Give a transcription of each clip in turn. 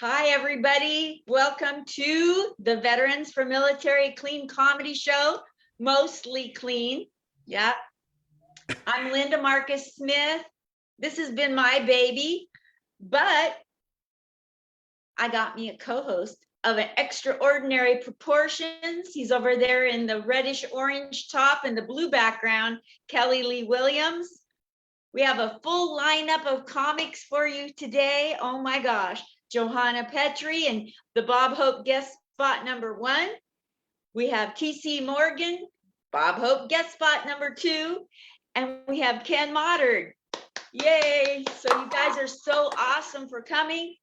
Hi, everybody. Welcome to the Veterans for Military Clean Comedy Show, Mostly Clean. Yeah. I'm Linda Marcus Smith. This has been my baby, but I got me a co-host of an extraordinary proportions. He's over there in the reddish orange top and the blue background, Kelly Lee Williams. We have a full lineup of comics for you today. Oh my gosh. Johanna Petrie and the Bob Hope guest spot #1. We have TC Morgan, Bob Hope guest spot #2. And we have Ken Moddard. Yay. So you guys are so awesome for coming.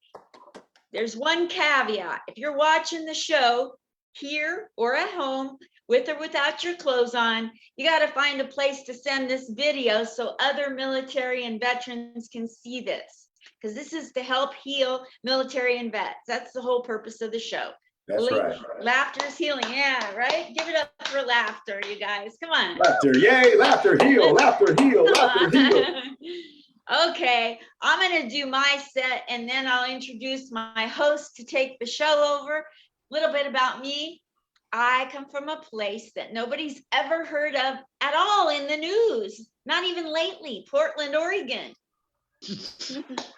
There's one caveat. If you're watching the show here or at home, with or without your clothes on, you got to find a place to send this video so other military and veterans can see this, because this is to help heal military and vets. That's the whole purpose of the show. That's right. Laughter is healing. Yeah, right? Give it up for laughter, you guys. Come on. Laughter, yay, laughter, heal, laughter, heal, laughter, heal. Okay, I'm going to do my set and then I'll introduce my host to take the show over. A little bit about me. I come from a place that nobody's ever heard of at all in the news, not even lately, Portland, Oregon.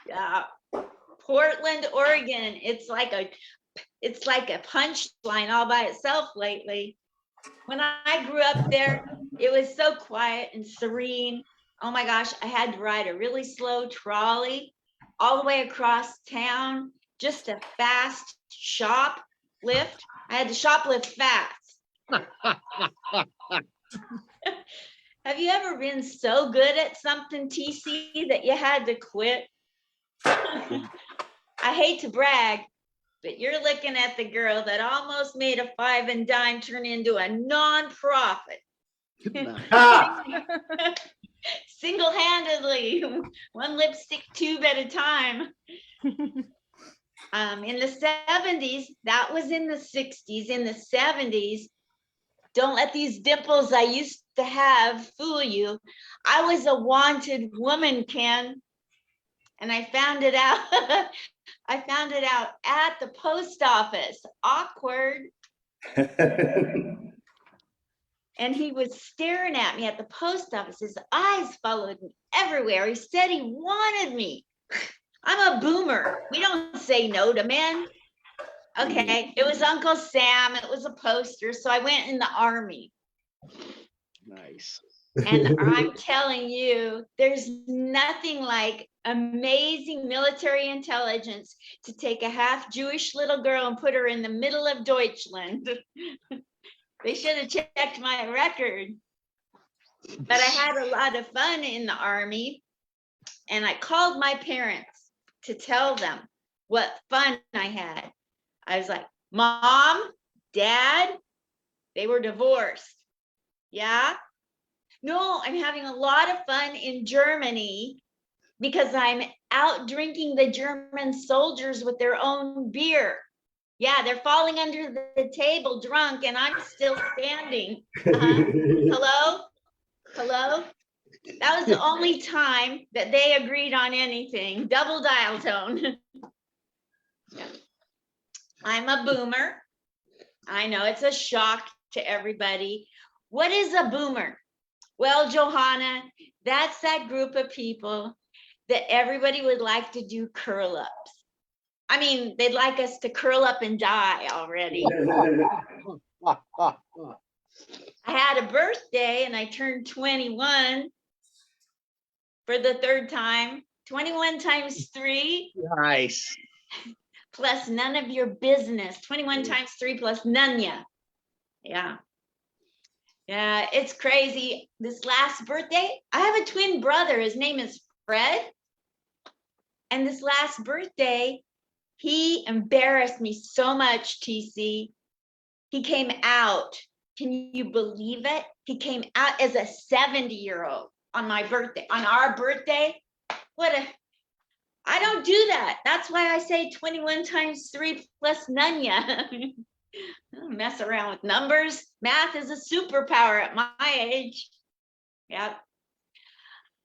Yeah, Portland, Oregon. It's like a punchline all by itself lately. When I grew up there, it was so quiet and serene. Oh my gosh, I had to ride a really slow trolley all the way across town, just a fast shoplift. I had to shoplift fast. Have you ever been so good at something, TC, that you had to quit? I hate to brag, but you're looking at the girl that almost made a 5 and dime turn into a nonprofit. Single-handedly, one lipstick tube at a time. In the 70s, that was in the 60s, in the 70s, don't let these dimples I used to have fool you. I was a wanted woman, Ken, and I found it out. I found it out at the post office. Awkward. And he was staring at me at the post office. His eyes followed me everywhere. He said he wanted me. I'm a boomer. We don't say no to men. Okay, it was Uncle Sam. It was a poster. So I went in the Army. Nice. And I'm telling you, there's nothing like amazing military intelligence to take a half Jewish little girl and put her in the middle of Deutschland. They should have checked my record. But I had a lot of fun in the Army. And I called my parents to tell them what fun I had. I was like, Mom, Dad, they were divorced. Yeah? No, I'm having a lot of fun in Germany because I'm out drinking the German soldiers with their own beer. Yeah, they're falling under the table drunk and I'm still standing. Hello? Hello? That was the only time that they agreed on anything. Double dial tone. Yeah. I'm a boomer. I know it's a shock to everybody. What is a boomer? Well, Johanna, that's that group of people that everybody would like to do curl-ups. I mean, they'd like us to curl up and die already. I had a birthday and I turned 21 for the 3rd time. 21 times 3. Nice. Plus none of your business. 21 times 3 plus none ya. Yeah. Yeah, it's crazy. This last birthday, I have a twin brother. His name is Fred. And this last birthday, he embarrassed me so much, TC. He came out. Can you believe it? He came out as a 70-year-old on my birthday, on our birthday. I don't do that. That's why I say 21 times 3 plus none ya. I don't mess around with numbers. Math is a superpower at my age. Yep.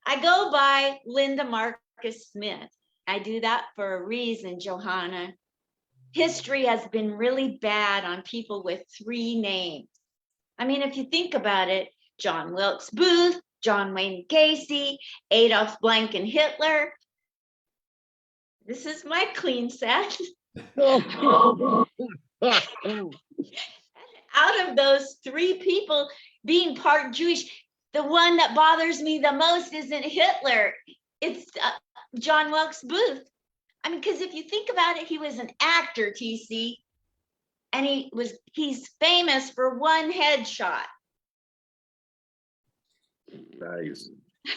I go by Linda Marcus Smith. I do that for a reason, Johanna. history has been really bad on people with 3 names. I mean, if you think about it, John Wilkes Booth, John Wayne Gacy, Adolf Blanken Hitler. This is my clean set. Out of those 3 people being part Jewish, the one that bothers me the most isn't Hitler. It's John Wilkes Booth. I mean, because if you think about it, he was an actor, TC, and he's famous for one headshot. Nice.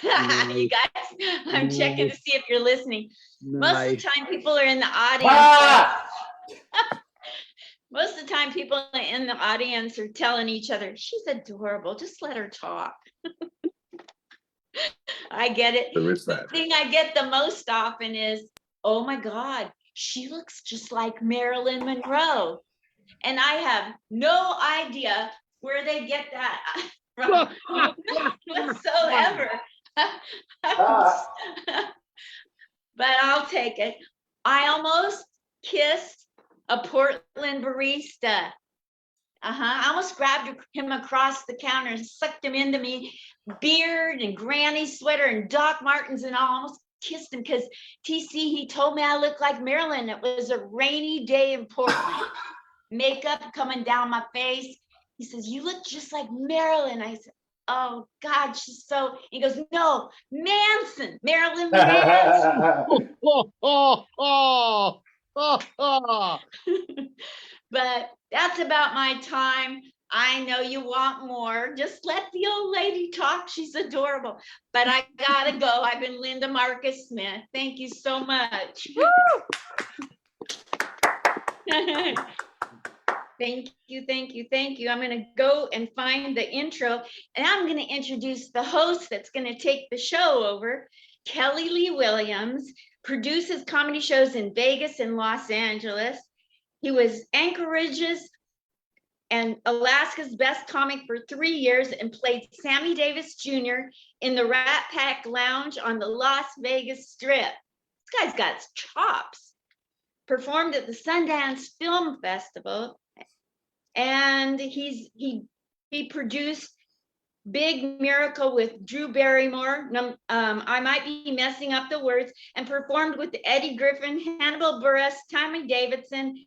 You guys, I'm checking to see if you're listening. Most of the time, people are in the audience. Most of the time, people in the audience are telling each other, "She's adorable. Just let her talk." I get it. There is The that. thing I get the most often is, "Oh my God, she looks just like Marilyn Monroe," and I have no idea where they get that from whatsoever. But I'll take it. I almost kissed a Portland barista. I almost grabbed him across the counter and sucked him into me, beard and granny sweater and Doc Martens, and I almost kissed him because TC, he told me I looked like Marilyn. It was a rainy day in Portland. Makeup coming down my face. He says, "You look just like Marilyn." I said, "Oh God, she's so," he goes, "No, Manson, Marilyn Manson." But that's about my time. I know you want more. Just let the old lady talk. She's adorable. But I gotta go. I've been Linda Marcus Smith. Thank you so much. Thank you, thank you, thank you. I'm going to go and find the intro, and I'm going to introduce the host that's going to take the show over. Kelly Lee Williams produces comedy shows in Vegas and Los Angeles. He was Anchorage's and Alaska's best comic for 3 years and played Sammy Davis Jr. in the Rat Pack Lounge on the Las Vegas Strip. This guy's got chops. Performed at the Sundance Film Festival. And he produced Big Miracle with Drew Barrymore. I might be messing up the words, and performed with Eddie Griffin, Hannibal Buress, Tommy Davidson,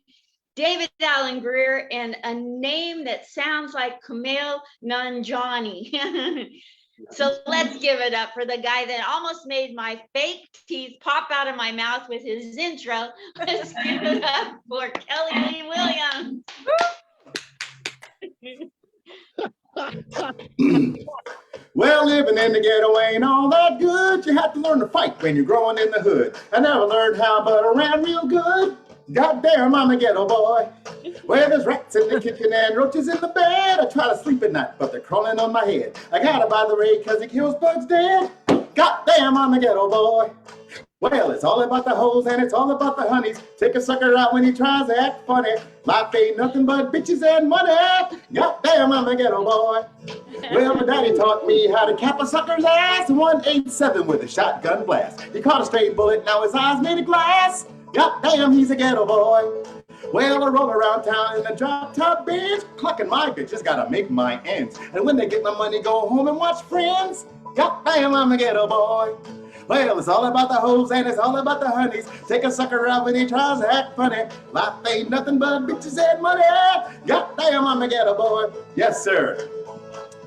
David Allen Greer, and a name that sounds like Kumail Nanjiani. So let's give it up for the guy that almost made my fake teeth pop out of my mouth with his intro. Let's give it up for Kelly Lee Williams. Well, living in the ghetto ain't all that good. You have to learn to fight when you're growing in the hood. I never learned how, but I ran real good. Goddamn, I'm a ghetto boy. Well, there's rats in the kitchen and roaches in the bed. I try to sleep at night, but they're crawling on my head. I gotta buy the raid because it kills bugs dead. Goddamn, I'm a ghetto boy. Well, it's all about the hoes and it's all about the honeys. Take a sucker out when he tries to act funny. Life ain't nothing but bitches and money. Goddamn, I'm a ghetto boy. Well, my daddy taught me how to cap a sucker's ass. 187 with a shotgun blast. He caught a straight bullet, now his eyes made of glass. Goddamn, he's a ghetto boy. Well, I roll around town in a drop-top Benz, clucking my bitches, gotta make my ends. And when they get my money, go home and watch Friends. Goddamn, I'm a ghetto boy. Well, it's all about the hoes and it's all about the honeys. Take a sucker out when he tries to act funny. Life ain't nothing but bitches and money. Goddamn, I'm a ghetto boy. Yes, sir.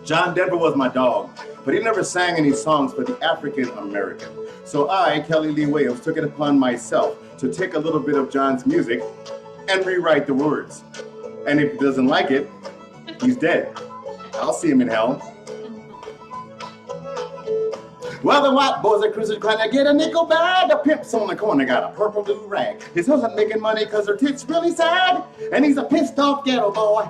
John Denver was my dog, but he never sang any songs for the African American. So I, Kelly Lee Williams, took it upon myself to take a little bit of John's music and rewrite the words. And if he doesn't like it, he's dead. I'll see him in hell. Well, the white boys are cruising trying to get a nickel bag. A pimp's on the corner got a purple blue rag. His hoes ain't making money cause her tits really sad. And he's a pissed off ghetto boy.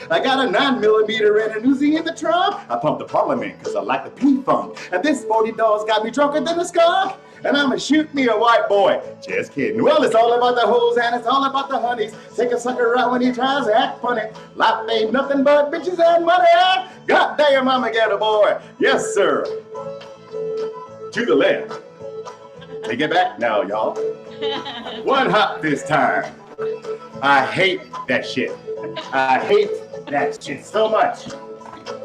I got a 9mm and a Uzi in the trunk. I pumped the Parliament cause I like the P-Funk. And this 40 dollars got me drunker than a skunk. And I'ma shoot me a white boy. Just kidding. Well, it's all about the hoes and it's all about the honeys. Take a sucker out when he tries to act funny. Life ain't nothing but bitches and money. Goddamn, I'm a ghetto boy. Yes, sir. To the left. Take it back now, y'all. One hop this time. I hate that shit. I hate that shit so much.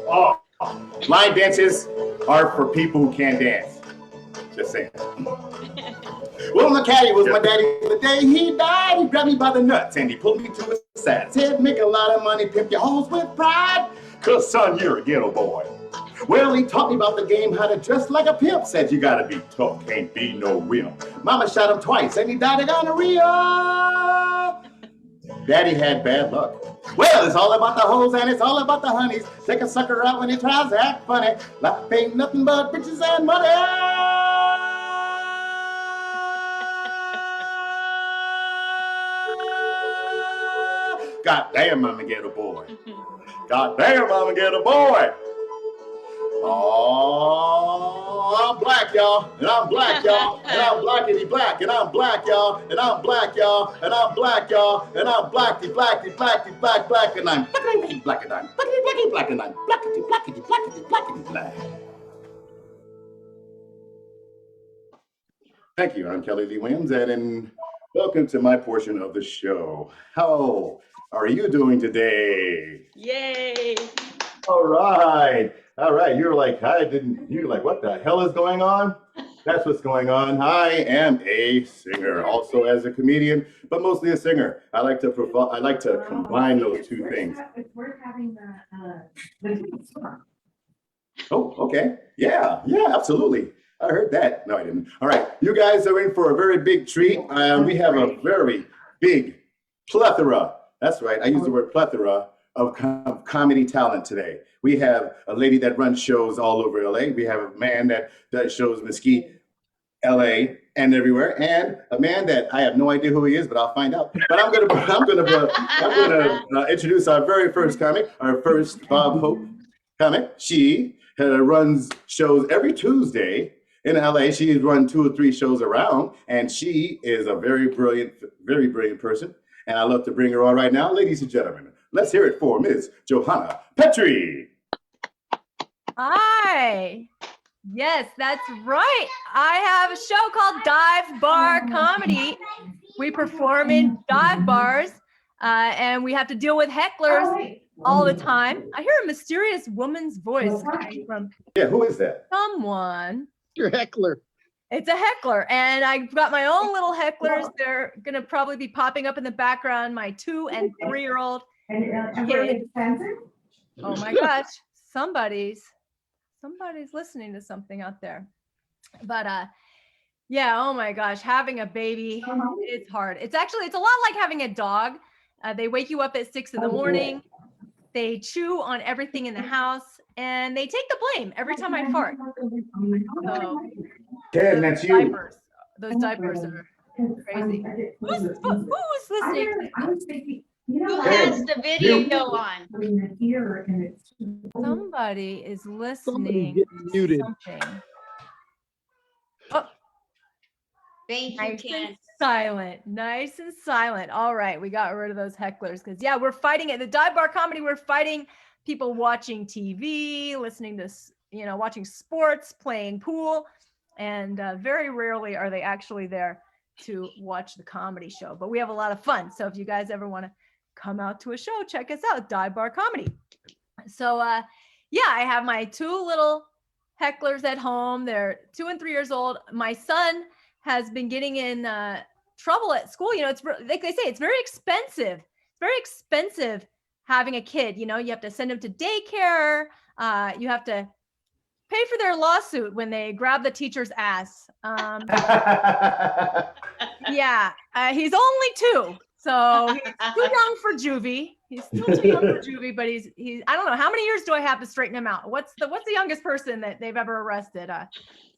Oh, line dances are for people who can't dance. Just saying. Well, my caddy was my daddy the day he died. He grabbed me by the nuts and he pulled me to his side. Said, make a lot of money, pimp your hoes with pride. Cause son, you're a ghetto boy. Well, he taught me about the game, how to dress like a pimp. Said you gotta be tough, can't be no wimp. Mama shot him twice and he died of gonorrhea. Daddy had bad luck. Well, it's all about the hoes and it's all about the honeys. Take a sucker out when he tries to act funny. Life ain't nothing but bitches and money. God damn, I'm a ghetto boy. God damn, I'm a ghetto boy. Oh, I'm black, y'all, and I'm black, y'all, and I'm blackity black, and I'm black, y'all, and I'm black, y'all, and I'm black, y'all, and I'm blackity blackity blackity black black, and I'm blackity black, and I'm blackity blackity black, and I'm blackity blackity blackity blackity black. Thank you. I'm Kelly Lee Williams, and welcome to my portion of the show. How are you doing today? Yay. All right. All right. You're like, you're like, what the hell is going on? That's what's going on. I am a singer, also as a comedian, but mostly a singer. I like to combine those two things. We're having the Oh, okay. Yeah, absolutely. I heard that. No, I didn't. All right. You guys are in for a very big treat. We have a very big plethora. That's right. I use the word plethora of comedy talent today. We have a lady that runs shows all over LA. We have a man that does shows Mesquite, LA, and everywhere, and a man that I have no idea who he is, but I'll find out. But I'm gonna introduce our very first comic, our first Bob Hope comic. She runs shows every Tuesday in LA. She's run 2 or 3 shows around, and she is a very brilliant person. And I'd love to bring her on right now, ladies and gentlemen. Let's hear it for Ms. Johanna Petrie. Hi. Yes, that's right. I have a show called Dive Bar Comedy. We perform in dive bars, and we have to deal with hecklers all the time. I hear a mysterious woman's voice coming from Who is that? someone. Your heckler. It's a heckler, and I've got my own little hecklers. They're gonna probably be popping up in the background. My 2 and 3-year-old. really expensive. Oh my gosh, somebody's listening to something out there. But yeah, oh my gosh, having a baby, it's hard. It's a lot like having a dog. They wake you up at 6 in the morning. They chew on everything in the house, and they take the blame every time I fart. So, Ken, that's you. Those diapers are crazy. Who's listening? Who has the video on? Somebody is listening. Somebody get muted. Something. Oh, Thank you, nice Ken. and silent. Nice and silent. All right, we got rid of those hecklers because we're fighting at the Dive Bar Comedy. We're fighting people watching TV, listening to watching sports, playing pool, and very rarely are they actually there to watch the comedy show. But we have a lot of fun. So if you guys ever want to come out to a show, check us out, Dive Bar Comedy. So I have my 2 little hecklers at home. They're 2 and 3 years old. My son has been getting in trouble at school. It's like they say, it's very expensive. It's very expensive having a kid. You have to send them to daycare. You have to pay for their lawsuit when they grab the teacher's ass. He's only 2. So he's too young for juvie. He's still too young for juvie, but he's I don't know, how many years do I have to straighten him out? What's the youngest person that they've ever arrested?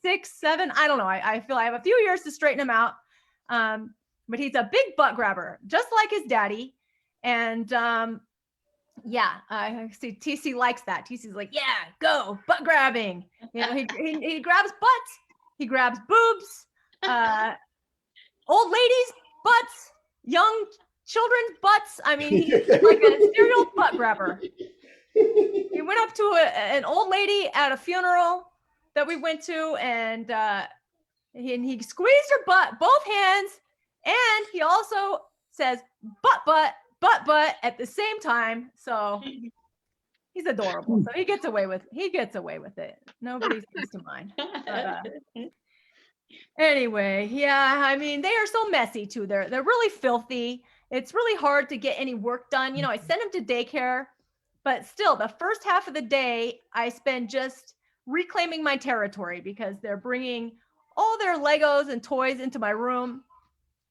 6, 7? I don't know. I feel I have a few years to straighten him out. But he's a big butt grabber, just like his daddy. And I see TC likes that. TC's like, yeah, go butt grabbing. He grabs butts, he grabs boobs, old ladies' butts, young children's butts. I mean, he's like a serial butt grabber. He went up to an old lady at a funeral that we went to, and he squeezed her butt, both hands, and he also says but at the same time. So he's adorable. So he gets away with it. Nobody seems to mind. But, anyway, yeah, I mean, they are so messy too. They're really filthy. It's really hard to get any work done. You know, I send them to daycare, but still the first half of the day I spend just reclaiming my territory because they're bringing all their Legos and toys into my room.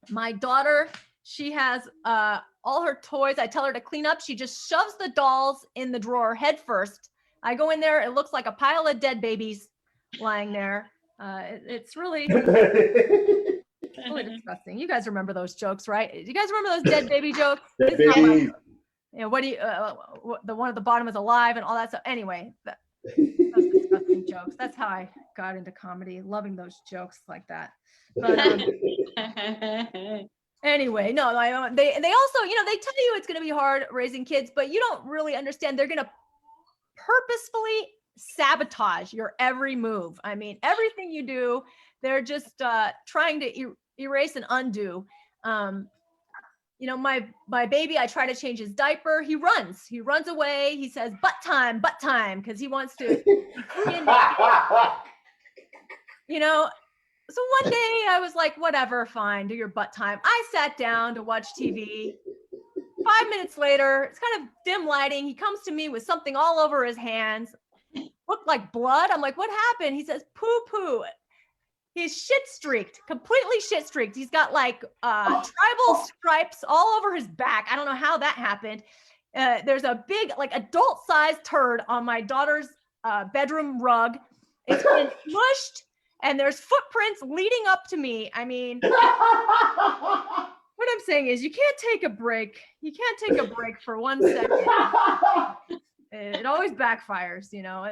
My daughter, she has all her toys. I tell her to clean up. She just shoves the dolls in the drawer head first. I go in there. It looks like a pile of dead babies lying there. It's really disgusting. You guys remember those jokes, right? You guys remember those dead baby jokes? This is how you know, what do you, the one at the bottom is alive and all that stuff. Anyway, those disgusting jokes. That's how I got into comedy, loving those jokes like that. But anyway, no, they also, you know, they tell you it's going to be hard raising kids, but you don't really understand. They're going to purposefully sabotage your every move. I mean, everything you do, they're just trying to erase and undo. You know, my baby, I try to change his diaper. He runs away. He says, butt time, because he wants to, you know. So one day I was like, whatever, fine, do your butt time. I sat down to watch TV. 5 minutes later, it's kind of dim lighting. He comes to me with something all over his hands, looked like blood. I'm like, what happened? He says, poo poo. He's completely shit streaked. He's got like tribal stripes all over his back. I don't know how that happened. There's a big, like adult-sized turd on my daughter's bedroom rug. It's been smushed, and there's footprints leading up to me. I mean, what I'm saying is you can't take a break. You can't take a break for 1 second. It always backfires, you know,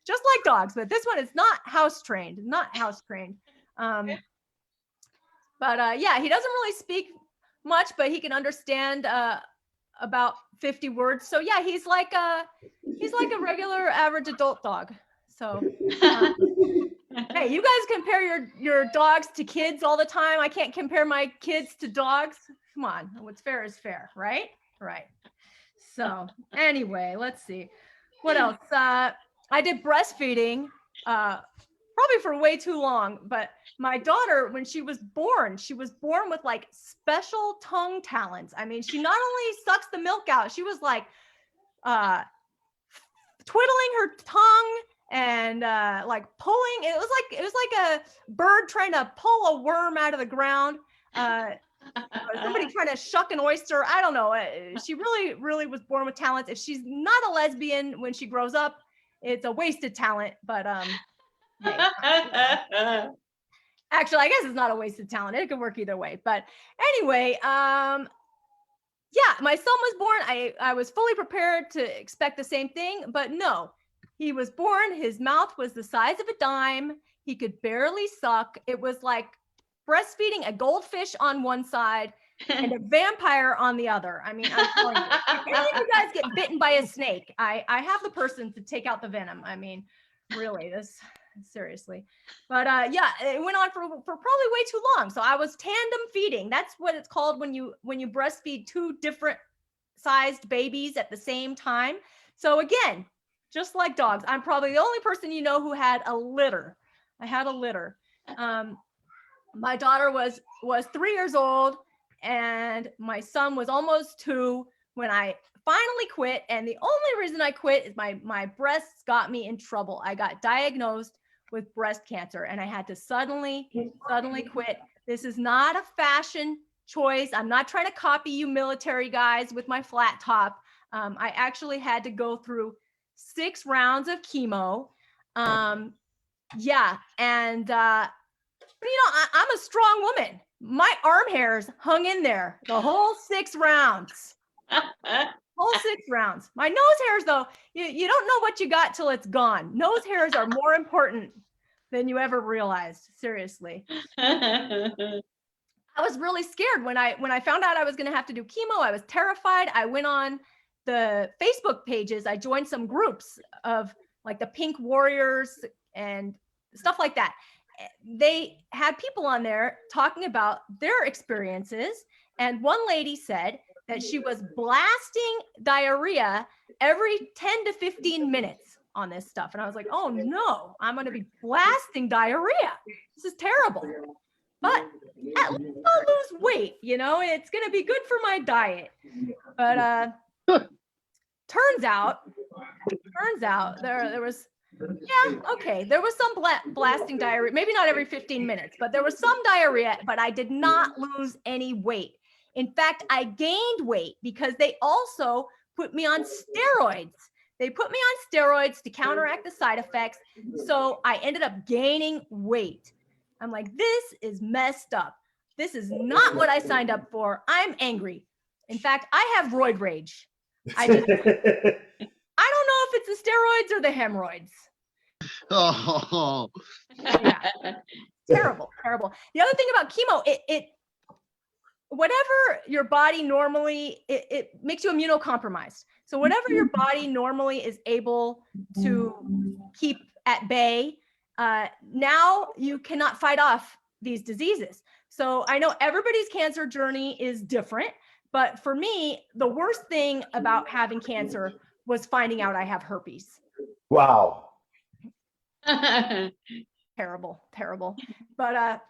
just like dogs, but this one is not house trained. Yeah, he doesn't really speak much, but he can understand about 50 words. So yeah, he's like a regular average adult dog. So hey, you guys compare your dogs to kids all the time. I can't compare my kids to dogs. Come on, what's fair is fair, right? Right. So anyway, let's see what else. I did breastfeeding probably for way too long, but my daughter, when she was born with like special tongue talents. I mean, she not only sucks the milk out, she was like twiddling her tongue and like pulling. It was like a bird trying to pull a worm out of the ground. Somebody trying to shuck an oyster. I don't know. She really, really was born with talents. If she's not a lesbian when she grows up, it's a wasted talent. But hey. Actually, I guess it's not a wasted talent. It could work either way. But anyway, yeah, my son was born. I was fully prepared to expect the same thing, but no, he was born. His mouth was the size of a dime. He could barely suck. It was like breastfeeding a goldfish on one side and a vampire on the other. I mean, I'm telling you, if any of you guys get bitten by a snake, I have the person to take out the venom. I mean, really, seriously. But yeah, it went on for probably way too long. So I was tandem feeding. That's what it's called when you breastfeed two different sized babies at the same time. So again, just like dogs, I'm probably the only person you know who had a litter. I had a litter. My daughter was 3 years old and my son was almost 2 when I finally quit. And the only reason I quit is my breasts got me in trouble. I got diagnosed with breast cancer and I had to suddenly quit. This is not a fashion choice. I'm not trying to copy you military guys with my flat top. I actually had to go through 6 rounds of chemo. Yeah. And, you know, I'm a strong woman. My arm hairs hung in there the whole 6 rounds. Whole 6 rounds. My nose hairs, though, you don't know what you got till it's gone. Nose hairs are more important than you ever realized. Seriously. I was really scared when I found out I was going to have to do chemo. I was terrified. I went on the Facebook pages. I joined some groups of like the Pink Warriors and stuff like that. They had people on there talking about their experiences And one lady said that she was blasting diarrhea every 10 to 15 minutes on this stuff. And I was like, oh no, I'm going to be blasting diarrhea. This is terrible. But at least I'll lose weight, you know, it's going to be good for my diet. But turns out there was, yeah, okay, there was some blasting diarrhea, maybe not every 15 minutes, but there was some diarrhea, but I did not lose any weight. In fact, I gained weight because they also put me on steroids. They put me on steroids to counteract the side effects. So I ended up gaining weight. I'm like, this is messed up. This is not what I signed up for. I'm angry. In fact, I have roid rage. I don't know if it's the steroids or the hemorrhoids. Oh, Yeah. Terrible, terrible. The other thing about chemo, it whatever your body normally, it makes you immunocompromised. So whatever your body normally is able to keep at bay, now you cannot fight off these diseases. So I know everybody's cancer journey is different, but for me, the worst thing about having cancer was finding out I have herpes. Wow. Terrible, terrible. But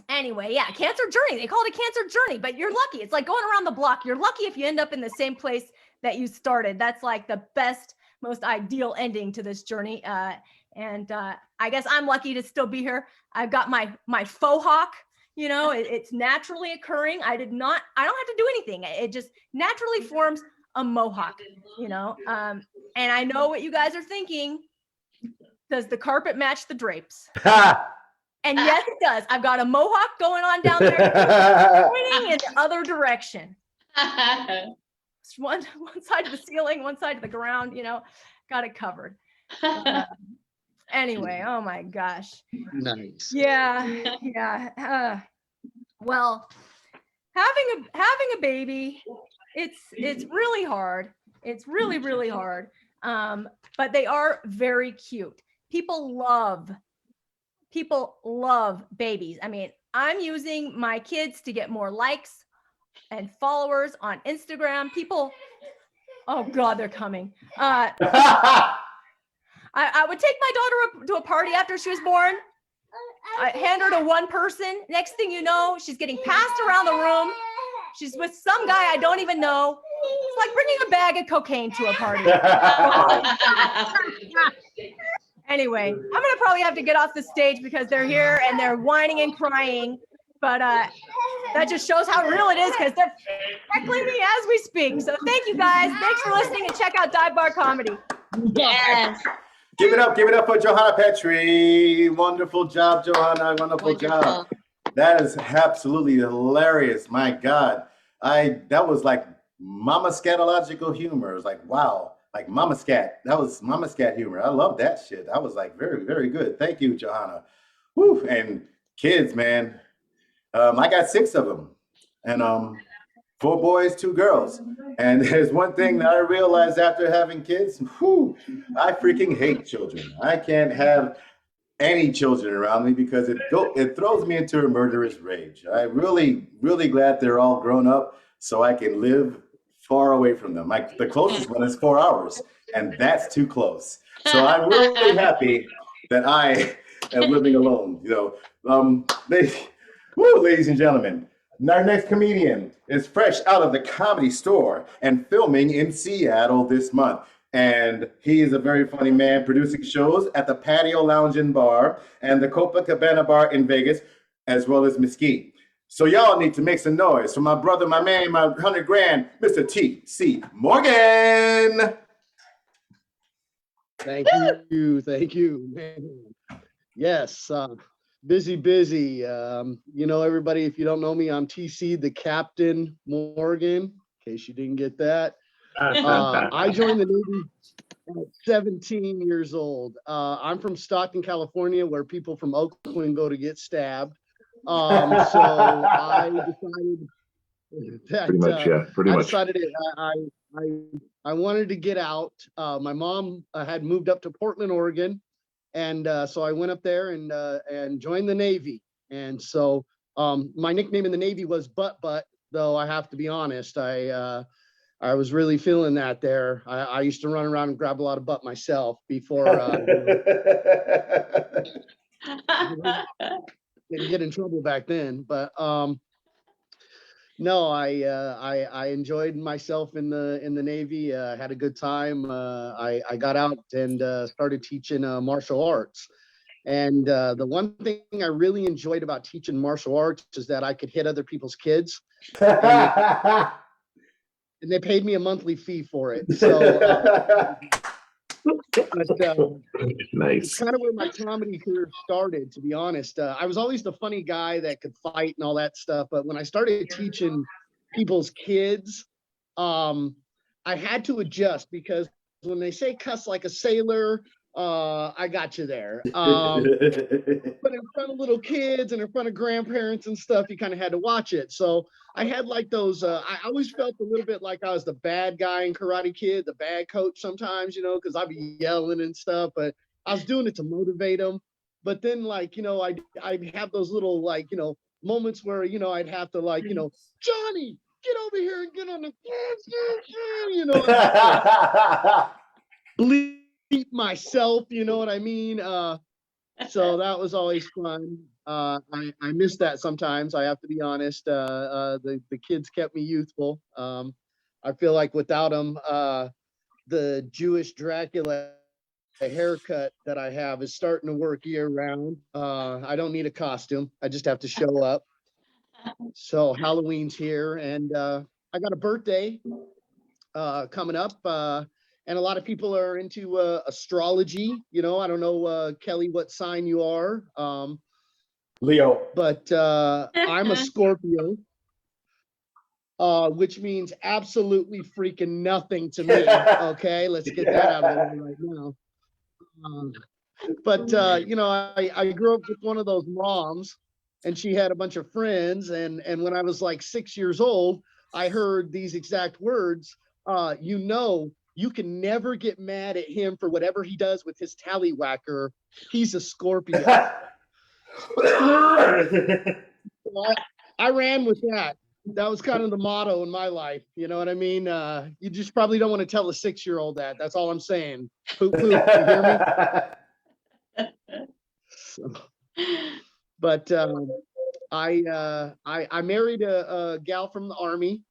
anyway, yeah, cancer journey. They call it a cancer journey, but you're lucky. It's like going around the block. You're lucky if you end up in the same place that you started. That's like the best, most ideal ending to this journey. And I guess I'm lucky to still be here. I've got my faux hawk, you know, it's naturally occurring. I don't have to do anything. It just naturally forms a mohawk, you know. And I know what you guys are thinking. Does the carpet match the drapes? And yes, it does. I've got a mohawk going on down there, pointing in the other direction. It's one side of the ceiling, one side of the ground, you know, got it covered. Anyway, oh my gosh. nice. Yeah. Well, having a baby, it's really hard. It's really, really hard. But they are very cute. People love babies. I mean, I'm using my kids to get more likes and followers on Instagram. People, oh God, they're coming. I would take my daughter to a party after she was born. I hand her to one person. Next thing you know, she's getting passed around the room. She's with some guy I don't even know. It's like bringing a bag of cocaine to a party. Anyway, I'm going to probably have to get off the stage because they're here and they're whining and crying. But that just shows how real it is because they're heckling me as we speak. So thank you guys. Thanks for listening and check out Dive Bar Comedy. Yes. Give it up for Johanna Petri. Wonderful job, Johanna. Wonderful job. That is absolutely hilarious. My God. That was like Mama Scatological humor. It was like, wow, like Mama Scat. That was Mama Scat humor. I love that shit. That was like very, very good. Thank you, Johanna. Woo. And kids, man. I got 6 of them. And 4 boys, 2 girls. And there's one thing that I realized after having kids, I freaking hate children. I can't have any children around me because it throws me into a murderous rage. I'm really, really glad they're all grown up so I can live far away from them. The closest one is 4 hours, and that's too close. So I'm really happy that I am living alone. You know, ladies and gentlemen, our next comedian is fresh out of the Comedy Store and filming in Seattle this month. And he is a very funny man, producing shows at the Patio Lounge and Bar and the Copacabana Bar in Vegas, as well as Mesquite. So y'all need to make some noise for my brother, my man, my 100 grand, Mr. T.C. Morgan. Thank you. Man. Yes, busy. You know, everybody, if you don't know me, I'm TC, the Captain Morgan, in case you didn't get that. I joined the Navy at 17 years old. I'm from Stockton, California, where people from Oakland go to get stabbed. So I decided that pretty much. I wanted to get out. My mom had moved up to Portland, Oregon, and so I went up there and joined the Navy. And so my nickname in the Navy was Butt, though, I have to be honest. I was really feeling that there. I used to run around and grab a lot of butt myself before didn't get in trouble back then. But no, I enjoyed myself in the Navy. Had a good time. I got out and started teaching martial arts. And the one thing I really enjoyed about teaching martial arts is that I could hit other people's kids, and they paid me a monthly fee for it. So it's Nice. kind of where my comedy career started, to be honest. I was always the funny guy that could fight and all that stuff. But when I started teaching people's kids, I had to adjust, because when they say cuss like a sailor, I got you there. But in front of little kids and in front of grandparents and stuff, you kind of had to watch it. So I had like those, I always felt a little bit like I was the bad guy in Karate Kid, the bad coach sometimes, because I'd be yelling and stuff, but I was doing it to motivate them. But then I'd have those little moments where, I'd have to Johnny, get over here and get on the, bleep myself, you know what I mean? So that was always fun. I miss that sometimes, I have to be honest. The kids kept me youthful. I feel like without them, the Jewish Dracula haircut that I have is starting to work year round. I don't need a costume. I just have to show up. So Halloween's here, and I got a birthday coming up. And a lot of people are into astrology. I don't know, Kelly, what sign you are. Leo. But I'm a Scorpio, which means absolutely freaking nothing to me. Okay, let's get that out of the way right now. But I grew up with one of those moms, and she had a bunch of friends. And when I was like 6 years old, I heard these exact words. You can never get mad at him for whatever he does with his tallywhacker. He's a Scorpio. I ran with that. That was kind of the motto in my life. You know what I mean? You just probably don't want to tell a 6-year-old that. That's all I'm saying. Poop, poop. You hear me? So, but I married a gal from the Army.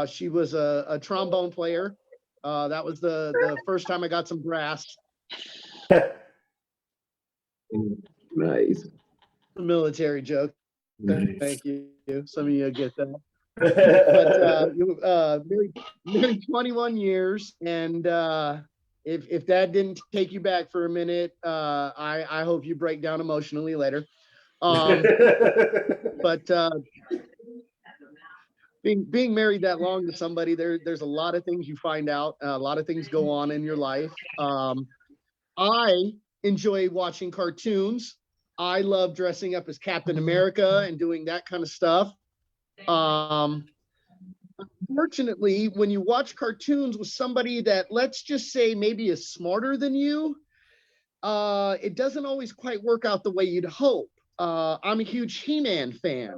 She was a trombone player. That was the first time I got some brass. Nice. Military joke. Nice. Thank you. Some of you get that. But married 21 years, and if that didn't take you back for a minute, I hope you break down emotionally later. But being married that long to somebody, there's a lot of things you find out. A lot of things go on in your life. I enjoy watching cartoons. I love dressing up as Captain America and doing that kind of stuff. Unfortunately, when you watch cartoons with somebody that, let's just say, maybe is smarter than you, it doesn't always quite work out the way you'd hope. I'm a huge He-Man fan.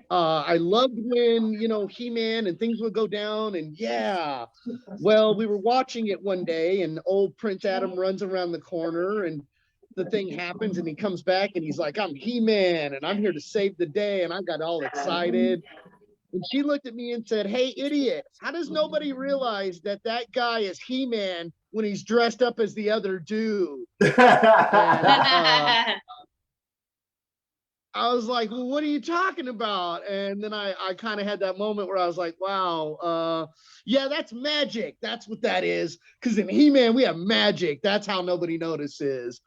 I loved when, He-Man and things would go down, and well, we were watching it one day, and old Prince Adam runs around the corner, and the thing happens, and he comes back, and he's like, I'm He-Man, and I'm here to save the day, and I got all excited. And she looked at me and said, hey, idiot, how does nobody realize that guy is He-Man when he's dressed up as the other dude? And, I was like, well, what are you talking about? And then I kind of had that moment where I was like, wow, yeah, that's magic. That's what that is. Because in He-Man, we have magic. That's how nobody notices.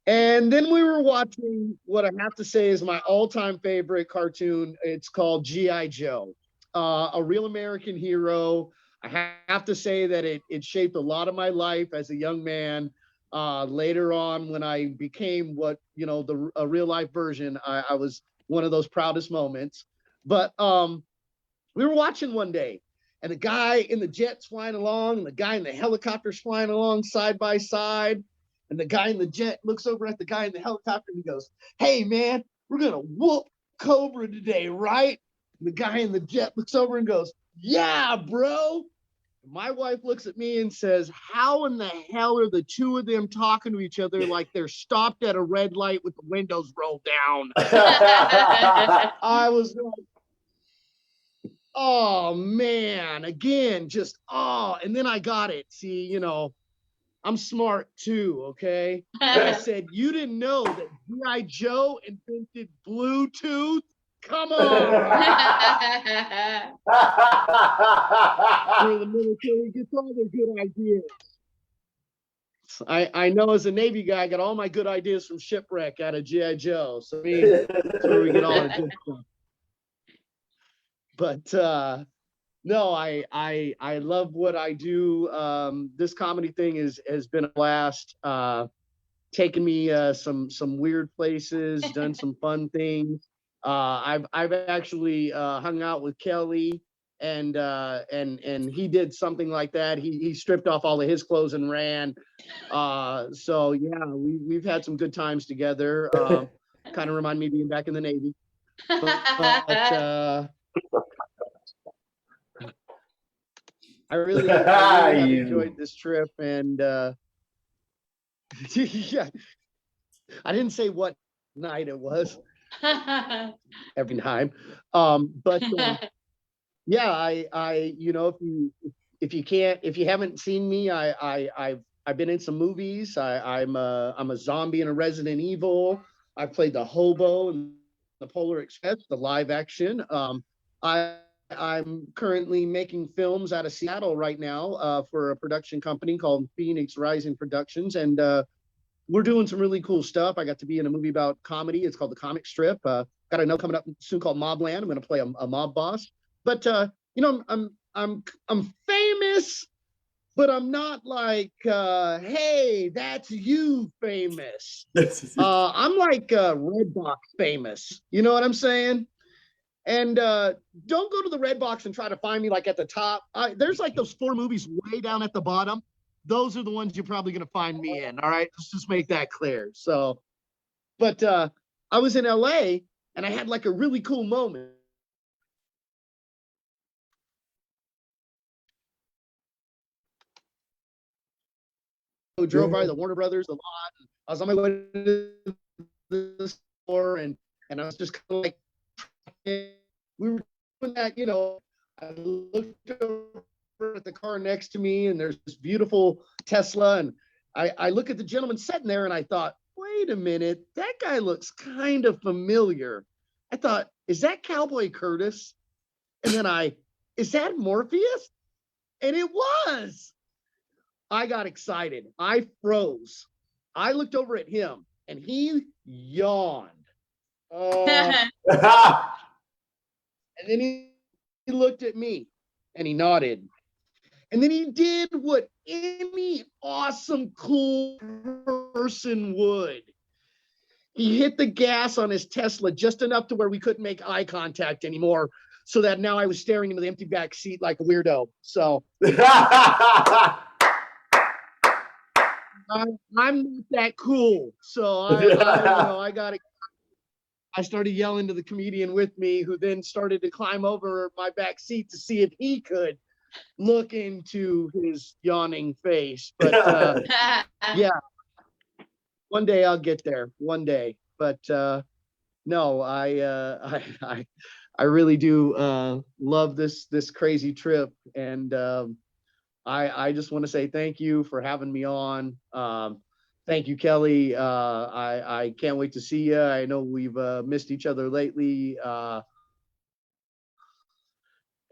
And then we were watching what I have to say is my all-time favorite cartoon. It's called G.I. Joe, a real American hero. I have to say that it shaped a lot of my life as a young man. Later on, when I became what, a real life version, I was one of those proudest moments. But we were watching one day, and the guy in the jet's flying along, and the guy in the helicopter's flying along side by side. And the guy in the jet looks over at the guy in the helicopter and he goes, hey, man, we're going to whoop Cobra today, right? The guy in the jet looks over and goes, "Yeah, bro." My wife looks at me and says, "How in the hell are the two of them talking to each other like they're stopped at a red light with the windows rolled down?" I was like, oh man, again, just and then I got it. See, I'm smart too, okay? I said, "You didn't know that G.I. Joe invented Bluetooth? Come on." Where the military gets all their good ideas. I know as a Navy guy, I got all my good ideas from Shipwreck out of G.I. Joe. So I mean, that's where we get all our good stuff. But no, I love what I do. This comedy thing has been a blast. Taken me some weird places, done some fun things. I've actually hung out with Kelly, and he did something like that. He stripped off all of his clothes and ran. So yeah, we've had some good times together. Kind of remind me of being back in the Navy. But I really have enjoyed this trip, and yeah, I didn't say what night it was every time. But yeah, I if you haven't seen me, I've been in some movies. I'm a zombie in a Resident Evil. I played the hobo in the Polar Express, the live action. I'm currently making films out of Seattle right now for a production company called Phoenix Rising Productions, and we're doing some really cool stuff. I got to be in a movie about comedy. It's called The Comic Strip. Got another coming up soon called Mobland. I'm going to play a mob boss. But I'm famous, but I'm not like, hey, that's you famous. I'm like Redbox famous. You know what I'm saying? And don't go to the Redbox and try to find me like at the top. There's like those 4 movies way down at the bottom. Those are the ones you're probably going to find me in. All right. Let's just make that clear. So, but I was in LA and I had like a really cool moment. I drove by the Warner Brothers a lot. I was on my way to the store, and I was just kind of like, we were doing that, I looked over at the car next to me, and there's this beautiful Tesla, and I look at the gentleman sitting there, and I thought, wait a minute, that guy looks kind of familiar. I thought, is that Cowboy Curtis? And then is that Morpheus? And it was. I got excited. I froze. I looked over at him, and he yawned. And then he looked at me, and he nodded. And then he did what any awesome, cool person would. He hit the gas on his Tesla just enough to where we couldn't make eye contact anymore, so that now I was staring into the empty back seat like a weirdo. So I'm not that cool. So I started yelling to the comedian with me, who then started to climb over my back seat to see if he could look into his yawning face. But yeah, one day I'll get there. One day. But no, I really do love this crazy trip, and I just want to say thank you for having me on. Thank you, Kelly. I can't wait to see you. I know we've missed each other lately.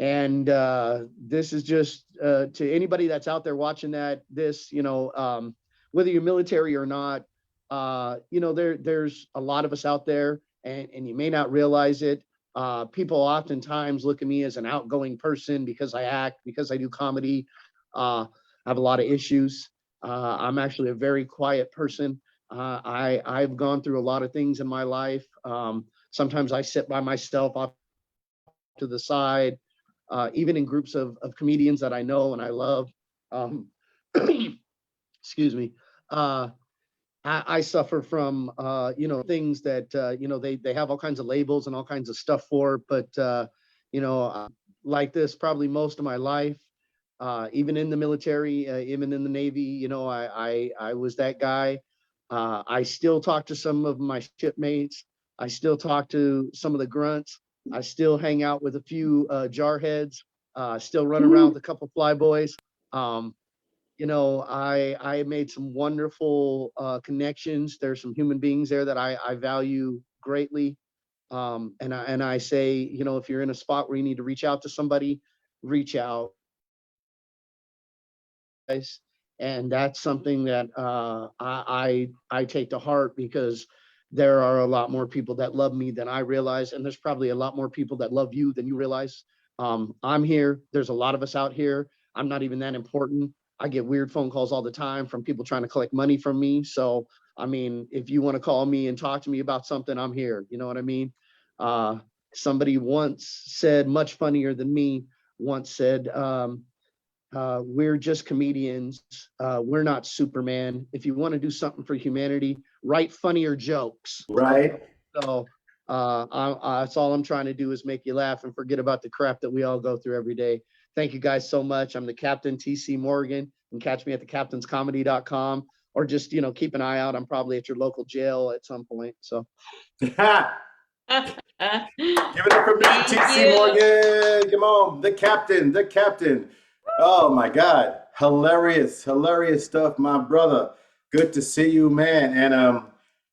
And this is just to anybody that's out there watching this, whether you're military or not, there's a lot of us out there, and you may not realize it. People oftentimes look at me as an outgoing person because I act, because I do comedy. I have a lot of issues. I'm actually a very quiet person. I've gone through a lot of things in my life. Sometimes I sit by myself off to the side, even in groups of comedians that I know and I love. Excuse me. I suffer from, things that, they have all kinds of labels and all kinds of stuff for, but, you know, like this probably most of my life. Even in the military, even in the Navy, you know, I was that guy. I still talk to some of my shipmates. I still talk to some of the grunts. I still hang out with a few jarheads. Still run around with a couple fly boys. You know, I made some wonderful connections. There's some human beings there that I value greatly. And I say, you know, if you're in a spot where you need to reach out to somebody, reach out. And that's something that I take to heart, because there are a lot more people that love me than I realize, and there's probably a lot more people that love you than you realize. I'm here. There's a lot of us out here. I'm not even that important. I get weird phone calls all the time from people trying to collect money from me. So, I mean, if you want to call me and talk to me about something, I'm here. You know what I mean? Somebody once said, much funnier than me, once said, we're just comedians. We're not Superman. If you want to do something for humanity, write funnier jokes. Right. So that's all I'm trying to do, is make you laugh and forget about the crap that we all go through every day. Thank you guys so much. I'm the Captain TC Morgan. You can catch me at thecaptainscomedy.com, or just, you know, keep an eye out. I'm probably at your local jail at some point. So Give it up for Mr. TC Morgan. Come on, the captain, the captain. Oh my God, hilarious, hilarious stuff, my brother. Good to see you, man. And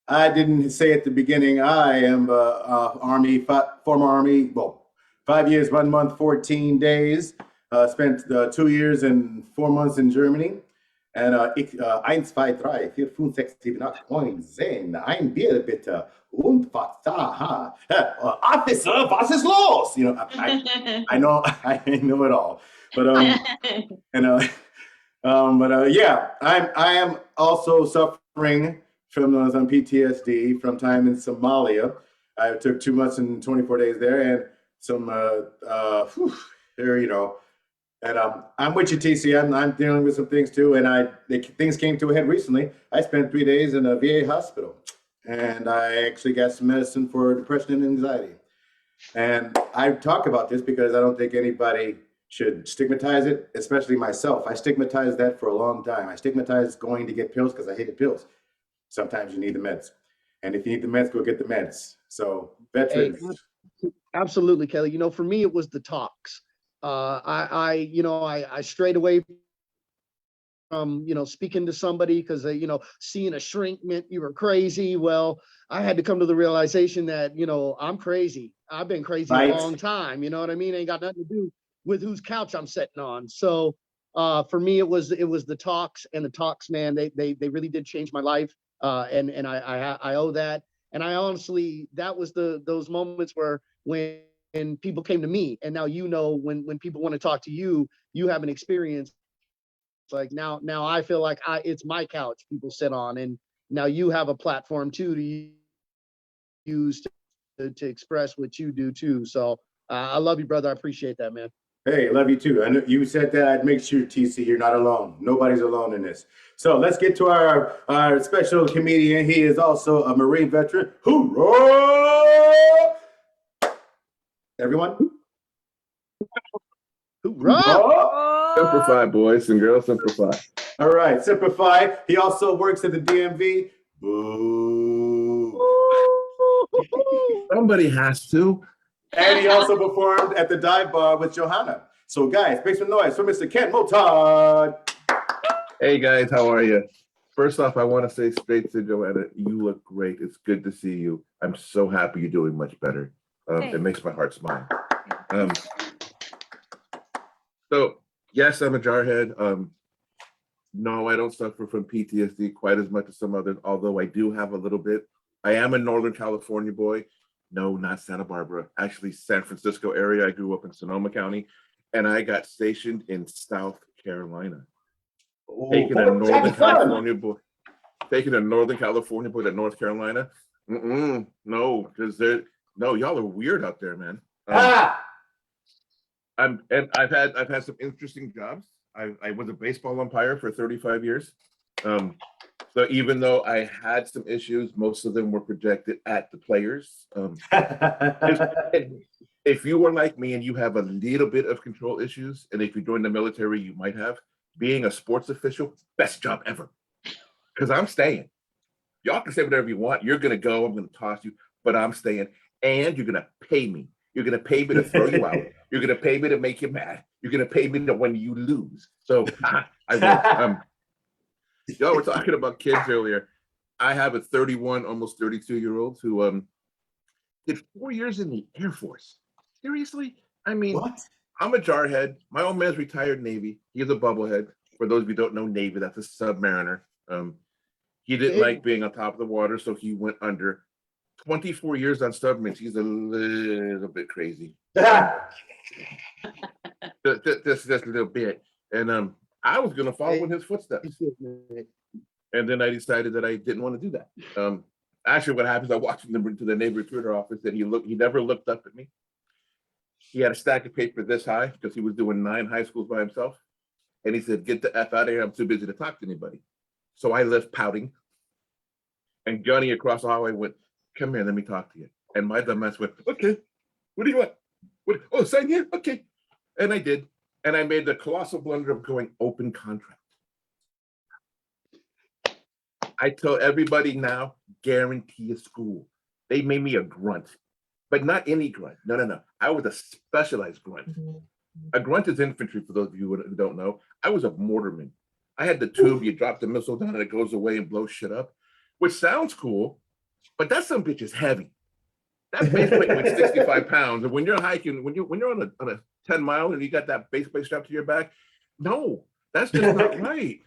I didn't say at the beginning, I am former Army, well, 5 years, 1 month, 14 days. Spent 2 years and 4 months in Germany. And ich, 1, 2, 3, 4, 5, 6, 7, 8, 9, 10, ein Bier bitte. Und was da? Officer, was ist los? You know, I know it all. But yeah, I am also suffering from some PTSD from time in Somalia. I took 2 months and 24 days there, and some there, you know. And I'm with you, TC. I'm dealing with some things too, and things came to a head recently. I spent 3 days in a VA hospital, and I actually got some medicine for depression and anxiety. And I talk about this because I don't think anybody should stigmatize it, especially myself. I stigmatized that for a long time. I stigmatized going to get pills because I hated pills. Sometimes you need the meds. And if you need the meds, go get the meds. So veterans. Hey, absolutely, Kelly. You know, for me, it was the talks. I strayed away from, you know, speaking to somebody because, you know, seeing a shrink meant you were crazy. Well, I had to come to the realization that, you know, I'm crazy. I've been crazy a long time. You know what I mean? Ain't got nothing to do with whose couch I'm sitting on. So for me, it was the talks, and the talks, man, they really did change my life. And I owe that. And I honestly, that was those moments where when people came to me, and now, you know, when people want to talk to you, you have an experience. Like now I feel like it's my couch people sit on, and now you have a platform too to use to express what you do too. So I love you, brother. I appreciate that, man. Hey, love you too. I know you said that. I'd make sure, TC, you're not alone. Nobody's alone in this. So let's get to our special comedian. He is also a Marine veteran. Hoorah! Everyone? Hoorah! Simplify, boys and girls, simplify. All right, Simplify. He also works at the DMV. Boo. Somebody has to. And he also performed at the dive bar with Johanna. So guys, make some noise for Mr. Ken Motard. Hey guys, how are you? First off, I want to say straight to Joanna, you look great. It's good to see you. I'm so happy you're doing much better. It makes my heart smile. So yes, I'm a jarhead. No, I don't suffer from PTSD quite as much as some others, although I do have a little bit. I am a Northern California boy. No, not Santa Barbara, actually San Francisco area. I grew up in Sonoma County, and I got stationed in South Carolina. Taking a Northern California boy to North Carolina. No, because y'all are weird out there, man. I've had some interesting jobs. I was a baseball umpire for 35 years. So even though I had some issues, most of them were projected at the players. if you were like me and you have a little bit of control issues, and if you join the military, you might have, being a sports official, best job ever. Because I'm staying. Y'all can say whatever you want. You're gonna go. I'm gonna toss you, but I'm staying. And you're gonna pay me. You're gonna pay me to throw you out. You're gonna pay me to make you mad. You're gonna pay me to when you lose. So I will. Y'all were talking about kids earlier. I have a 31, almost 32-year-old who did 4 years in the Air Force. Seriously? I mean, What? I'm a jarhead. My old man's retired Navy. He's a bubblehead. For those of you who don't know Navy, that's a submariner. He didn't like being on top of the water, so he went under. 24 years on submarines. He's a little bit crazy. Just a little bit. And I was gonna follow in his footsteps. And then I decided that I didn't want to do that. Actually, what happens, I walked him to the Navy recruiter office, and he never looked up at me. He had a stack of paper this high because he was doing 9 high schools by himself. And he said, "Get the F out of here. I'm too busy to talk to anybody." So I left pouting. And Johnny across the hallway went, "Come here, let me talk to you." And my dumbass went, "Okay, what do you want? What? Oh, sign here? Okay." And I did. And I made the colossal blunder of going open contract. I tell everybody now, guarantee a school. They made me a grunt, but not any grunt. No. I was a specialized grunt. A grunt is infantry, for those of you who don't know. I was a mortarman. I had the tube, you drop the missile down and it goes away and blows shit up, which sounds cool, but that some bitch is heavy. That base plate weighs 65 pounds. And when you're hiking, when you're on a 10 mile and you got that base plate strapped to your back, no, that's just not right.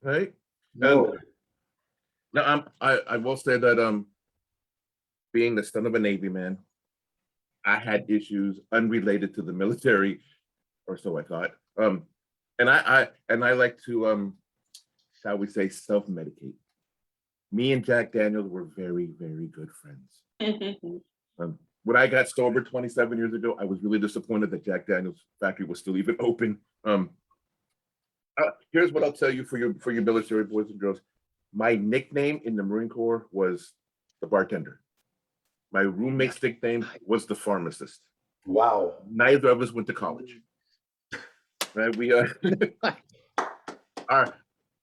Right? No. Now I will say that being the son of a Navy man, I had issues unrelated to the military, or so I thought. And I like to shall we say, self-medicate. Me and Jack Daniels were very, very good friends. When I got sober 27 years ago, I was really disappointed that Jack Daniels factory was still even open. Here's what I'll tell you for your military boys and girls. My nickname in the Marine Corps was the bartender. My roommate's nickname was the pharmacist. Wow. Neither of us went to college. Right? We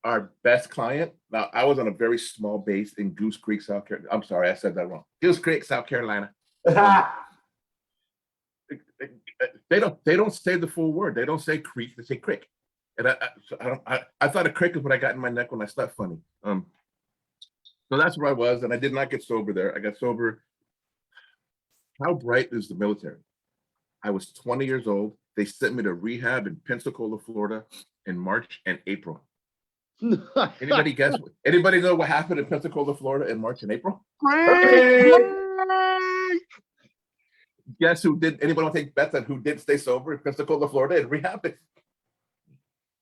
our best client. Now, I was on a very small base in Goose Creek, South Carolina. I'm sorry, I said that wrong. Goose Creek, South Carolina. They don't say the full word. They don't say creek. They say crick. And I thought a crick is what I got in my neck when I slept funny. So that's where I was, and I did not get sober there. I got sober. How bright is the military? I was 20 years old. They sent me to rehab in Pensacola, Florida, in March and April. Anybody guess? Anybody know what happened in Pensacola, Florida, in March and April? Guess who did? Anybody want to take bets on who did stay sober in Pensacola, Florida, and rehab?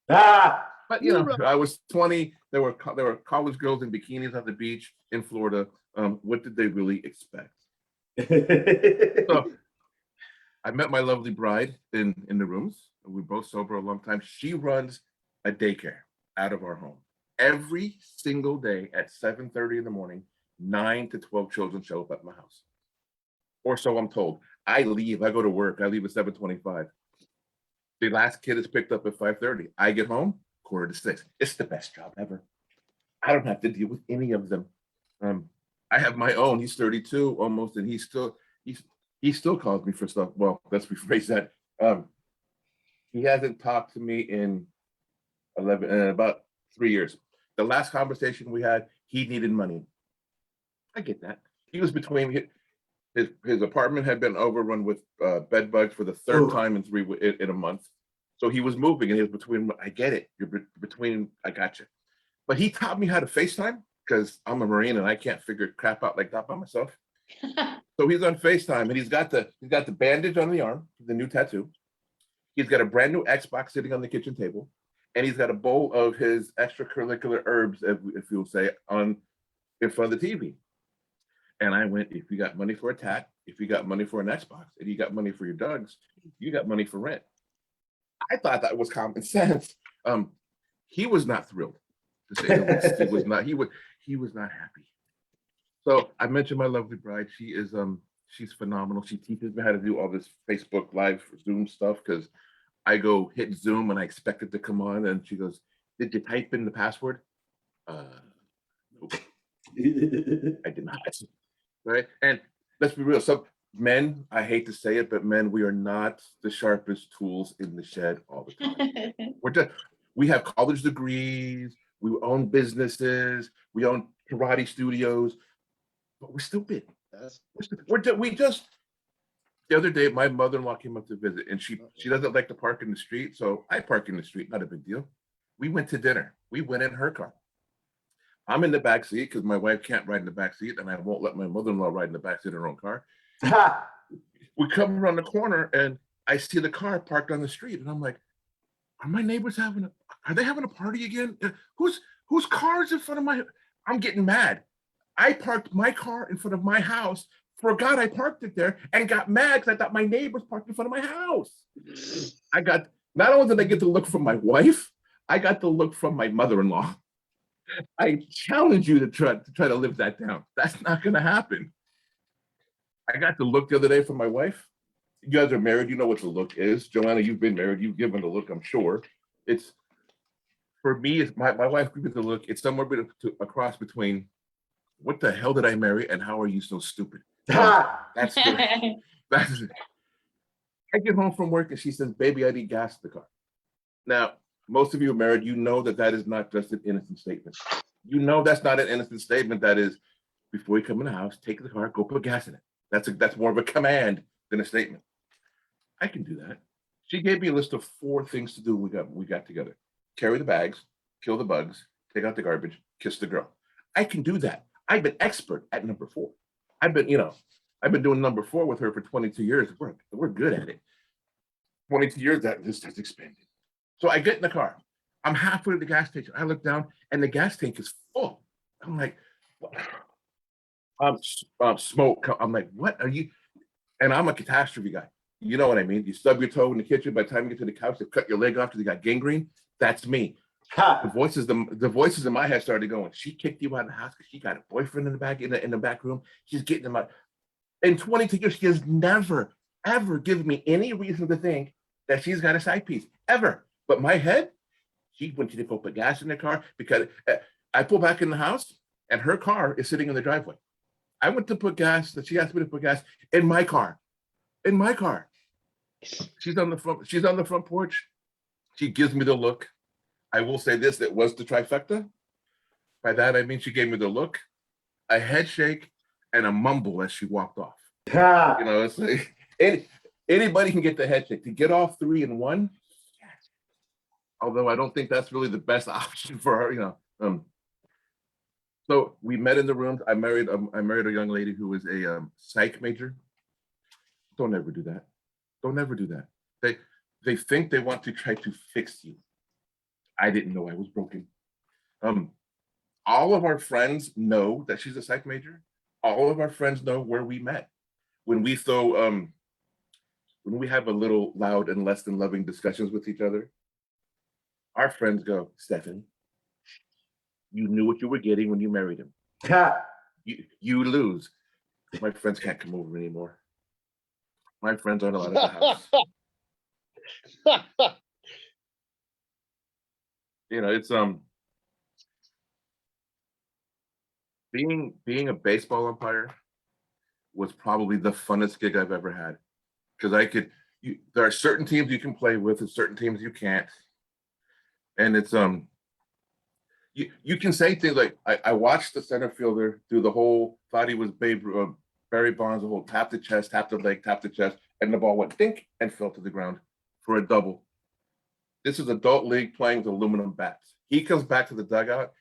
But you know, I was 20. There were college girls in bikinis on the beach in Florida. What did they really expect? So I met my lovely bride in the rooms. We were both sober a long time. She runs a daycare out of our home. Every single day at 7:30 in the morning, 9 to 12 children show up at my house. Or so I'm told. I leave, I go to work, I leave at 7:25. The last kid is picked up at 5:30. I get home, 5:45. It's the best job ever. I don't have to deal with any of them. I have my own. He's 32 almost, and he still calls me for stuff. Well, let's rephrase that. He hasn't talked to me in about 3 years. The last conversation we had, he needed money. I get that. He was between his apartment had been overrun with bed bugs for the third time in a month. So he was moving, and he was between. I get it. You're between. I got you. But he taught me how to FaceTime because I'm a Marine and I can't figure crap out like that by myself. So he's on FaceTime, and he's got the bandage on the arm, the new tattoo. He's got a brand new Xbox sitting on the kitchen table, and he's got a bowl of his extracurricular herbs, if you'll say, in front of the TV. And I went, if you got money for a tat, if you got money for an Xbox, and you got money for your dogs, you got money for rent. I thought that was common sense. He was not thrilled, to say the least. He was not happy. So I mentioned my lovely bride. She is She's phenomenal. She teaches me how to do all this Facebook Live Zoom stuff because I go hit Zoom and I expect it to come on, and she goes, "Did you type in the password?" Nope, I did not. Right? And let's be real. Some men, I hate to say it, but men, we are not the sharpest tools in the shed all the time. We have college degrees, we own businesses, we own karate studios, but we're stupid. We just the other day, my mother-in-law came up to visit, and she doesn't like to park in the street, so I park in the street, not a big deal. We went to dinner. We went in her car. I'm in the back seat because my wife can't ride in the back seat, and I won't let my mother-in-law ride in the back seat of her own car. We come around the corner, and I see the car parked on the street, and I'm like, "Are my neighbors are they having a party again? Whose car is in front of my?" I'm getting mad. I parked my car in front of my house, forgot I parked it there, and got mad because I thought my neighbors parked in front of my house. Not only did I get the look from my wife, I got the look from my mother-in-law. I challenge you to try to live that down. That's not going to happen. I got the look the other day from my wife. You guys are married. You know what the look is. Joanna, you've been married. You've given the look, I'm sure. It's, for me, it's my wife gives the look. It's somewhere across between, what the hell did I marry, and how are you so stupid? That's I get home from work and she says, "Baby, I need gas in the car." Now, most of you are married. You know that is not just an innocent statement. You know that's not an innocent statement. That is, before you come in the house, take the car, go put gas in it. That's more of a command than a statement. I can do that. She gave me a list of 4 things to do. We got together: carry the bags, kill the bugs, take out the garbage, kiss the girl. I can do that. I've been expert at number 4. I've been doing number 4 with her for 22 years. We're good at it. 22 years, that this has expanded. So I get in the car. I'm halfway to the gas station. I look down and the gas tank is full. I'm like, what? Smoke. I'm like, what are you? And I'm a catastrophe guy. You know what I mean? You stub your toe in the kitchen. By the time you get to the couch, they cut your leg off because you got gangrene. That's me. The voices in my head started going. She kicked you out of the house because she got a boyfriend in the back room. She's getting them out. In 22 years, she has never, ever given me any reason to think that she's got a side piece, ever. But my head, she went to go put gas in the car because I pull back in the house and her car is sitting in the driveway. I went to put gas, that she asked me to put gas in my car. In my car. She's on the front porch. She gives me the look. I will say this, it was the trifecta. By that, I mean, she gave me the look, a head shake, and a mumble as she walked off. You know, it's like, anybody can get the head shake. To get off 3 in 1, yes. Although I don't think that's really the best option for her, you know. So we met in the room. I married a young lady who was a psych major. Don't ever do that. Don't ever do that. They think they want to try to fix you. I didn't know I was broken. All of our friends know that she's a psych major. All of our friends know where we met. When we have a little loud and less than loving discussions with each other, our friends go, "Stephanie, you knew what you were getting when you married him. You lose." My friends can't come over anymore. My friends aren't allowed at the house. You know, it's being a baseball umpire was probably the funnest gig I've ever had, because there are certain teams you can play with and certain teams you can't, and it's you can say things like, I watched the center fielder do the whole, thought he was Barry Bonds, the whole tap the chest, tap the leg, tap the chest, and the ball went dink and fell to the ground for a double. This is adult league playing with aluminum bats. He comes back to the dugout,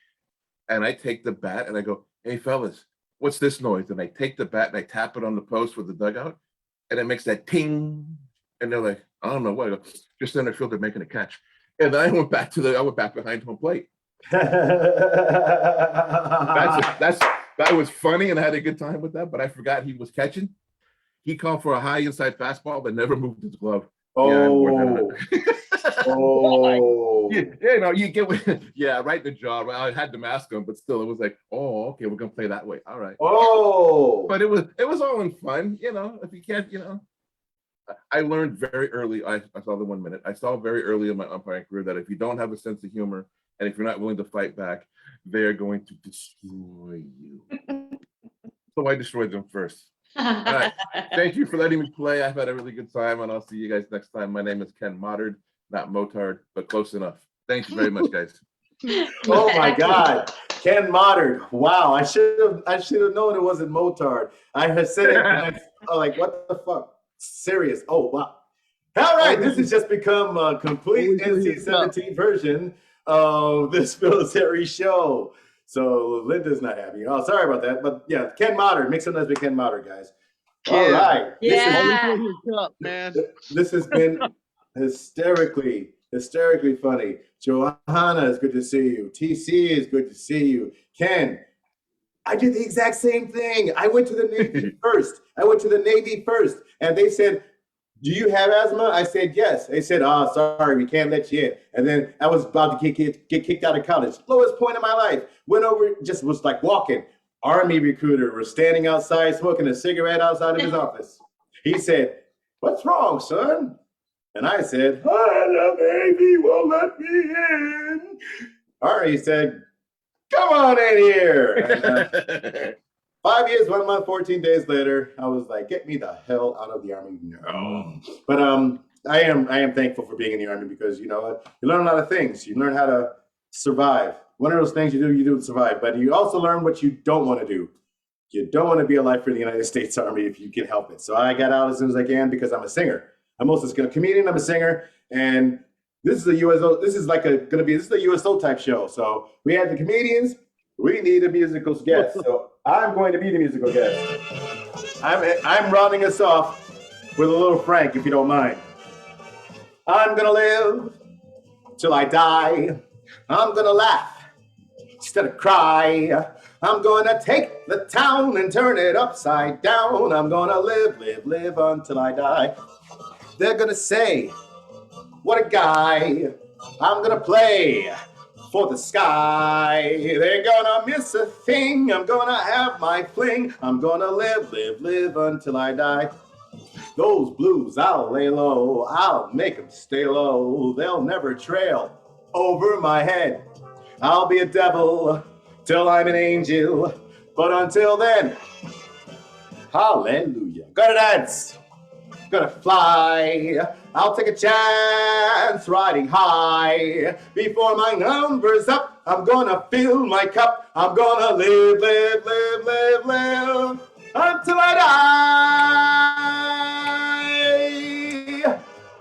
and I take the bat and I go, "Hey fellas, what's this noise?" And I take the bat and I tap it on the post with the dugout, and it makes that ting. And they're like, "I don't know what." I go, "Just center fielder making a catch." And then I went back behind home plate. That was funny, and I had a good time with that. But I forgot he was catching. He called for a high inside fastball, but never moved his glove. Oh. Yeah, you get yeah, right in the jaw. Well, I had to mask him, but still, it was like, oh, okay, we're gonna play that way. All right. Oh, But it was all in fun, if you can't, I learned very early. I saw the 1 minute. I saw very early in my umpiring career that if you don't have a sense of humor and if you're not willing to fight back, they're going to destroy you. So I destroyed them first. Right. Thank you for letting me play. I've had a really good time, and I'll see you guys next time. My name is Ken Moddard, not Motard, but close enough. Thank you very much, guys. oh my God, Ken Moddard. Wow, I should have known it wasn't Motard. I had said it, and like, what the fuck? Serious? Oh wow. All right, this has just become a complete NC-17 version of this military show. So Linda's not happy. Oh, sorry about that. But yeah, Ken Moddard. Make some noise with Ken Moddard, guys. All right. Yeah. Man. This has been hysterically funny. Johanna, it's good to see you. TC is good to see you. Ken, I did the exact same thing. I went to the Navy first. And they said, do you have asthma? I said, yes. They said, oh, sorry, we can't let you in. And then I was about to get kicked out of college. Lowest point of my life. Went over, just was like walking. Army recruiter was standing outside smoking a cigarette outside of his office. He said, what's wrong, son? And I said, the Navy won't let me in. Army said, come on in here. And, 5 years, 1 month, 14 days later, I was like, get me the hell out of the Army. No. But I am thankful for being in the Army because, you learn a lot of things. You learn how to survive. One of those things you do to survive. But you also learn what you don't want to do. You don't want to be a lifer in the United States Army if you can help it. So I got out as soon as I can because I'm a singer. I'm also a comedian. I'm a singer. And this is a USO. This is a USO type show. So we had the comedians. We need a musical guest. So I'm going to be the musical guest. I'm rounding us off with a little Frank, if you don't mind. I'm gonna live till I die. I'm gonna laugh instead of cry. I'm gonna take the town and turn it upside down. I'm gonna live until I die. They're gonna say, what a guy. I'm gonna play for the sky. They're gonna miss a thing. I'm gonna have my fling. I'm gonna live until I die. Those blues, I'll lay low. I'll make them stay low. They'll never trail over my head. I'll be a devil till I'm an angel. But until then, hallelujah. Gotta dance. Gonna fly. I'll take a chance riding high. Before my number's up, I'm gonna fill my cup. I'm gonna live until I die.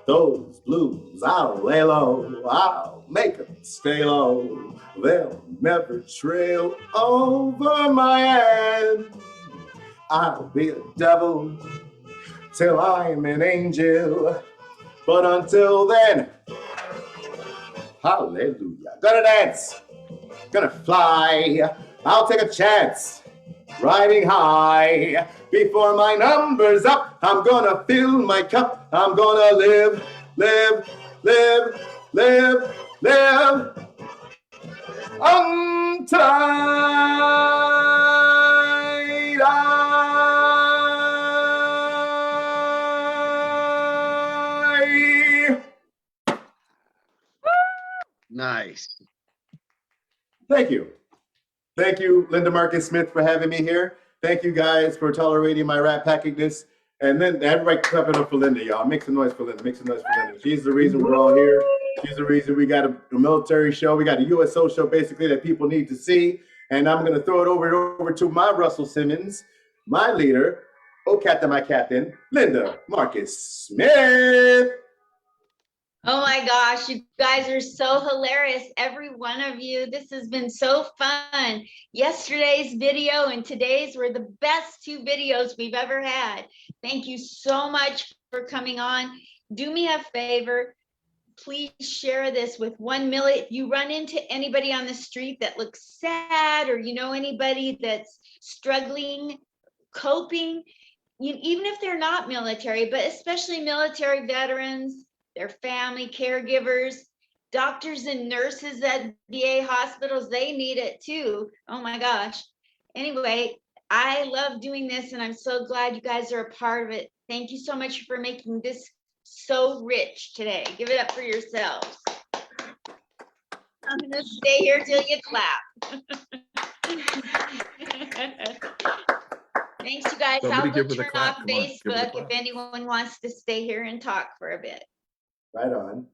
Those blues, I'll lay low. I'll make them stay low. They'll never trail over my head. I'll be a devil till I'm an angel. But until then, hallelujah. Gonna dance, gonna fly. I'll take a chance riding high. Before my number's up, I'm gonna fill my cup. I'm gonna live until I die. Nice. Thank you. Thank you, Linda Marcus Smith, for having me here. Thank you guys for tolerating my rat packingness. And then everybody clap it up for Linda, y'all. Make some noise for Linda. Make some noise for Linda. She's the reason we're all here. She's the reason we got a military show. We got a USO show, basically, that people need to see. And I'm going to throw it over to my Russell Simmons, my leader, oh, captain, my captain, Linda Marcus Smith. Oh my gosh, you guys are so hilarious, every one of you. This has been so fun. Yesterday's video and today's were the best 2 videos we've ever had. Thank you so much for coming on. Do me a favor, please share this with 1 million. If you run into anybody on the street that looks sad, or anybody that's struggling, coping, even if they're not military, but especially military veterans, their family, caregivers, doctors and nurses at VA hospitals, they need it too. Oh my gosh. Anyway, I love doing this and I'm so glad you guys are a part of it. Thank you so much for making this so rich today. Give it up for yourselves. I'm gonna stay here till you clap. Thanks, you guys. Somebody I'll give go her the turn clap. off Come on, give her the Facebook if clap. anyone wants to stay here and talk for a bit. Right on.